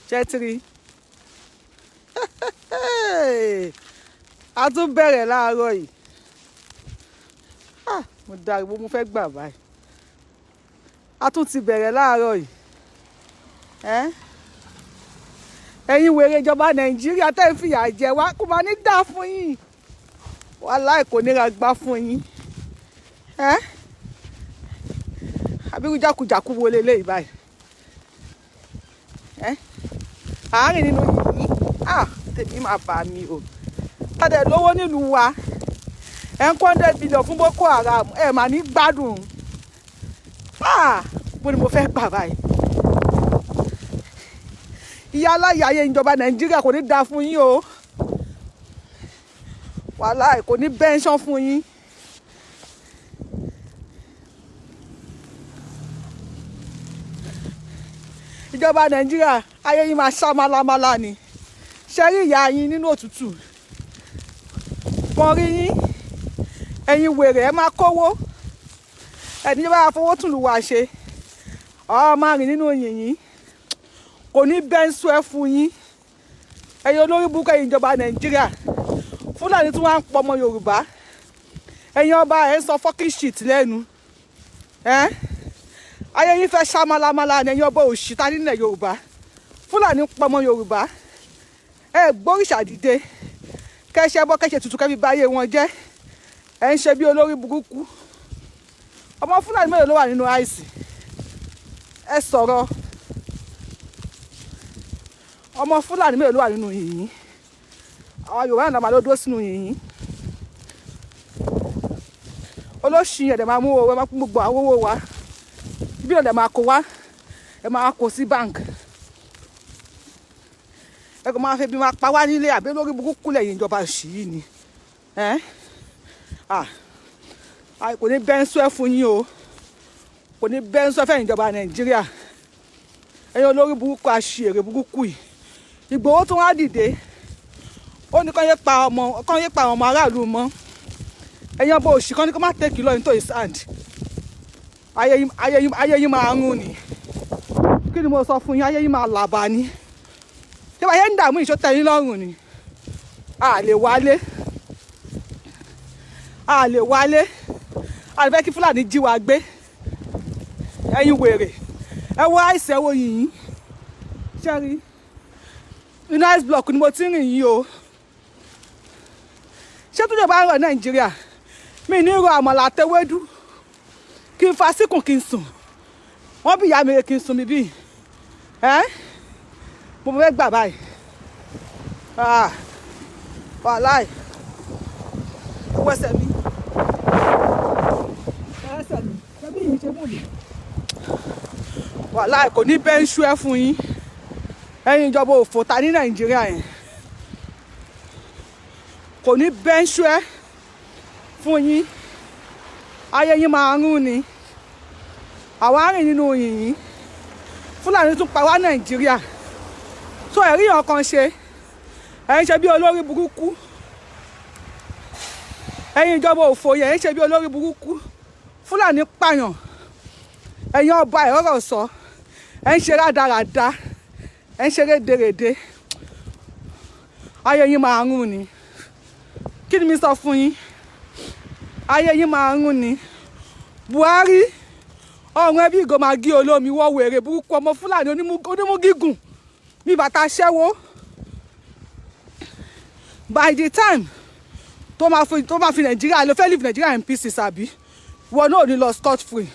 Chetri. A tún bẹ̀rẹ̀ láàárọ̀ yìí. Mo dàgbò mo fẹ́ gbà báyìí. A tún ti bẹ̀rẹ̀ láàárọ̀ yìí. Ẹ̀yin wèrè ìjọba Nàìjíríà tẹ́ ń fìyà jẹ wá kò máa ní dá fún yín. Wàláhì kò ní ra gbá fún yín. Àbírú jákujàku wo leléyìí báyìí. Àárín nínú yìnyín. Tèmi máa bà mí o. Tàdé lówó nílùú wa. $100 billion fún Boko Haram. Mà ní gbádùn. Bó ni mo fẹ́ gbà báyìí. Ìyá aláyàyé ìjọba Nàìjíríà kò ní dá fún yín o. Wàláhì kò ní pension fún yín. Ìjọba Nàìjíríà ayé yín máa ṣá málámálá ni. Ṣé rí ìyá yín nínú òtútù? Wọ́n rí yín. Ẹ̀yin wèrè ẹ máa kówó. Ẹni tí bá fowó tún lù wá ṣe. Máa rìn nínú yìnyín. Kò ní bẹ́ńsù ẹ fún yín. Ẹ̀yin olórí burúkú ẹ̀yin ìjọba Nàìjíríà. Fúlàní tí wọ́n á pọ̀ ọmọ Yorùbá. Ẹ̀yin ọba ẹ̀ ń sọ fucking shit lẹ́nu. Ayé yín fẹ́ ṣá málámálá ni ẹ̀yin ọba òṣìta nílẹ̀ Yorùbá. Fúlàní pọ̀ ọmọ Yorùbá. Gbóríṣà dìde. Kẹ́ṣẹ́ bọ́ kẹ́ṣẹ́ tutù kẹ́bí báyé wọn jẹ́. Ẹ ń ṣe bí olórí burúkú. Ọmọ Fúlàní mélòó ló wà nínú àìsí? Ẹ sọ̀rọ̀. Ọmọ Fúlàní mélòó ló wà nínú yìnyín? Àwọn Yorùbá náà máa ló dúró sínú yìnyín. Olóṣì ẹ̀dẹ̀ máa mú owó ẹ máa kún gbogbo àwọn owó wa. Ibi náà dẹ̀ máa kó wá. Ẹ máa kó sí bank. Ẹ kò máa fi bí máa pa wá nílé àbí lórí burúkú lẹ́yìn ìjọba òṣì yìí ni. Kò ní bẹ́ńsù ẹ fún yín o. Kò ní bẹ́ńsù ẹ fẹ́ ìjọba Nàìjíríà. Ẹ̀yin olórí burúkú aṣèrè burúkú yìí. Ìgbòho tún wá dìde. Ó ní kán yé pa ọmọ aráàlú mọ́. Ẹ̀yin ọba òṣì kan ní kó má take law into his hand. Ayé yín máa rún ni. Kí ni mo sọ fún yín? Ayé yín máa làbà ni. Ṣé báyé ń dààmú ìṣó tẹ́yìn lọ́rùn ni? A lè wálé. A lè fẹ́ kí Fúlàní jí wa gbé. Ẹ̀yin wèrè. Ẹ wo àìsí ẹ wo yìnyín. Ṣé rí? Inú ice block ni mo ti rìn yìí o. Ṣé tó jẹ́ bá ń rọ̀ Nàìjíríà? Mi ní ro àmàlà àtẹwédú. Kí n fa síkùn kí n sùn. Wọ́n bí ìyá mi rè kí n sùn mi bí. Mo fẹ́ gbà báyìí. Wàláhì. Wẹ́sẹ̀ mi. Ṣebí yìí ṣe mú mi. Wàláhì kò ní bẹ́ńsù ẹ fún yín. Ẹ̀yin ìjọba òfò ta ní Nàìjíríà yẹn. Kò ní bẹ́ńsù ẹ fún yín. Ayé yín máa rún ni. Àwa rìn nínú yìnyín. Fúlàní tún pa wá Nàìjíríà. So ẹ̀rí ọ̀kan ṣe. Ẹ̀ ń ṣe bí olórí burúkú. Ẹ̀yin ìjọba òfò yẹn ń ṣe bí olórí burúkú. Fúlàní pààyàn. Ẹ̀yin ọba ẹ̀rọ̀rọ̀ sọ. Ẹ̀ ń ṣe rádaràda. Ẹ̀ ń ṣe rédèrèdè. Ayé yín máa rún ni. Kí ni mi sọ fún yín? Ayé yín máa rún ni. Buhari ọ̀run ẹbí ìgò máa gé olómi wọ́ wèrè burúkú ọmọ Fúlàní onímú gígùn bí bàtà ṣẹ́wó. By the time tó máa fi Nàìjíríà ló fẹ́ leave Nàìjíríà in pieces àbí wọn náà ní lọ scot free.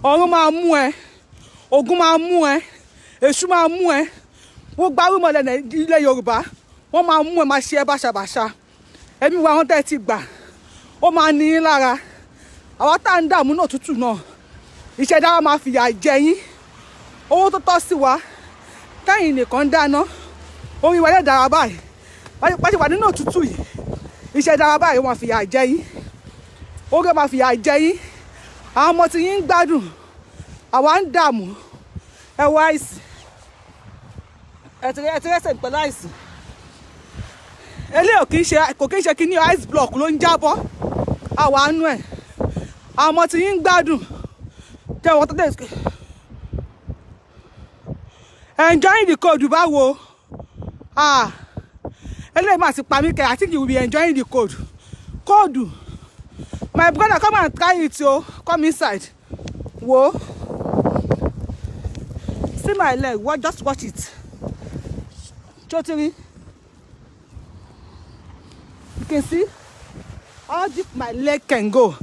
Ọ̀run máa mú ẹ. Ògún máa mú ẹ. Èṣù máa mú ẹ. Wọ́n gbárùmọ̀ ilẹ̀ Yorùbá. Wọ́n máa mú ẹ máa ṣe ẹ báṣabàṣa. Ẹ̀mí wa wọ́n tẹ́ ti gbà. Ó máa ní yín lára. Àwa tá ń dààmú náà tútù náà. Ìṣẹ̀dá wa máa fìyà jẹ yín. Owó tó tọ́ sí wa. Táyìn nìkan dáná. Orí wa lè dára báyìí. Bá ṣe wà nínú òtútù yìí. Ìṣẹ̀dá wa báyìí wọ́n máa fìyà jẹ yín. Orí máa fìyà jẹ yín. Àwọn ọmọ tí yín ń gbádùn. Àwa ń dààmú. Ẹ wọ àìsí. Ẹ ti rẹ́sẹ̀ pẹ̀lú àìsí. Eléyìí kò kí ń ṣe kí ní ice block ló ń jábọ́. Àwa nú ẹ̀. Àwọn ọmọ tí yín ń gbádùn. Tẹ wọ́n tó dé. Enjoying the cold, báwo. Ah. I think you will be enjoying the cold. Cold. My brother, come and try it, yo. Come inside. Whoa. See my leg. What? Just watch it. Totally. You can see how deep my leg can go.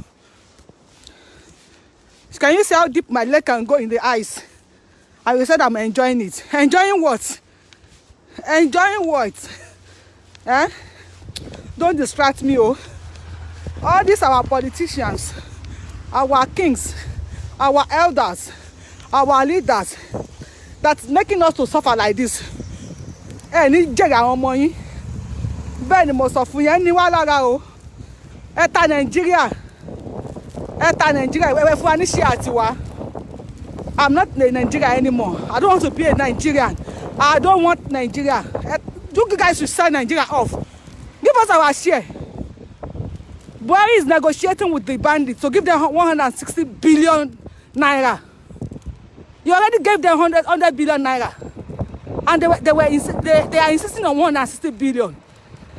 Can you see how deep my leg can go in the ice? I will say that I'm enjoying it. Enjoying what? Enjoying what? Eh? Don't distract me, oh. All these our politicians, our kings, our elders, our leaders, that's making us to suffer like this. Any jega ọmọ yín. Bẹ́ẹ̀ ni mo sọ fún yín ní wá lára o. Ẹ ta Nigeria. Ẹ ta Nigeria. Ẹ fún wa ní share tiwa. I'm not a Nigerian anymore. I don't want to be a Nigerian. I don't want Nigeria. You guys should sell Nigeria off. Give us our share. Buhari is negotiating with the bandits to give them 160 billion naira. You already gave them 100 billion naira. And they are insisting on 160 billion.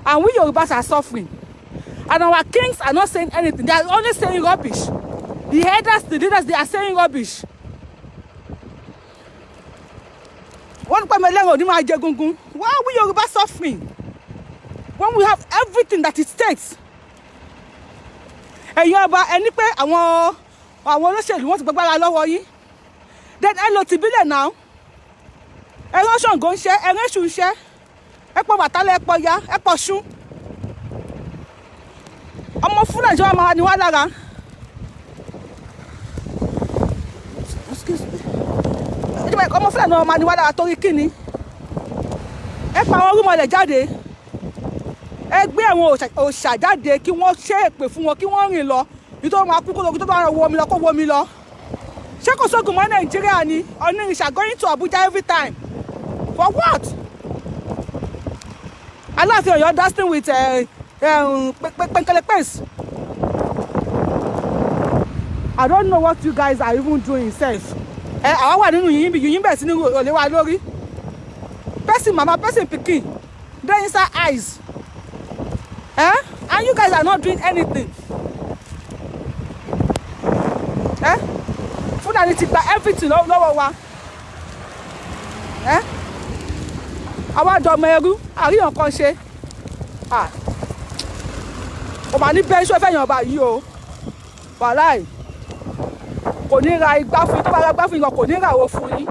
And we Yorubas are suffering. And our kings are not saying anything. They are only saying rubbish. The headers, the leaders, they are saying rubbish. Why are we Yorubas suffering? When we have everything that it takes. And you have any pay I want to say you want to gbagba lọ́wọ́ yín. Then hello to billion now. Erosion go share, erosion share. Epo batale epo ya, epo shun. Ọmọ fún Nigeria ma ni wá lára. Excuse me. Ọmọ fún Nigeria ma ni wá lára torí kíni? Ẹ pa àwọn rumọ le jáde. Ẹ gbé àwọn òṣà jáde kí wọ́n ṣe èpè fún wọn kí wọ́n rìn lọ. Nítorí máa kú kó lọ kí tó bá wọ mi lọ kó wọ mi lọ. Ṣé kò sógun mọ́ Nigeria ni? Onírìṣà going to Abuja every time. For what? Aláàfin Ọ̀yọ́ dusting with penkelepes. I don't know what you guys are even doing self. Àwa wà nínú yìnyín bẹ̀ sí ní olè wa lórí. Person mama, person pikin. Then inside eyes. And you guys are not doing anything. Fulani ti gba everything lọ́wọ́ wa. Àwa dọmọ ẹrú, àríyàn kan ṣe. Ó máa ní bẹ́ẹ̀ ṣó fẹ́ yàn ọba yìí o. Wàláì. Kò ní ra igbá fún yín, tó bá ra igbá fún yín kò ní ra owó fún yín.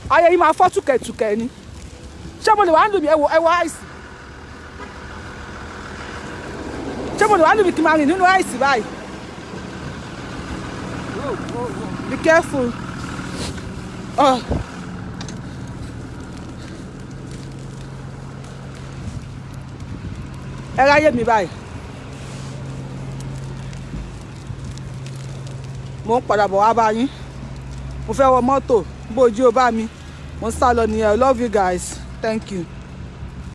Ayé yìí máa fọ́ tùkẹ̀tùkẹ̀ ni. Ṣé mo lè wá ń lù mí ẹwọ àìsí? Ṣé mo lè wá ń lù mí kí n máa rìn nínú àìsí báyìí? Be careful. Ẹ ráyè mi báyìí. Mo ń padà bọ̀ wá bá yín. Mo fẹ́ wọ mọ́tò bójú ó bá mi. Mo ń sá lọ nìyẹn. I love you guys. Thank you.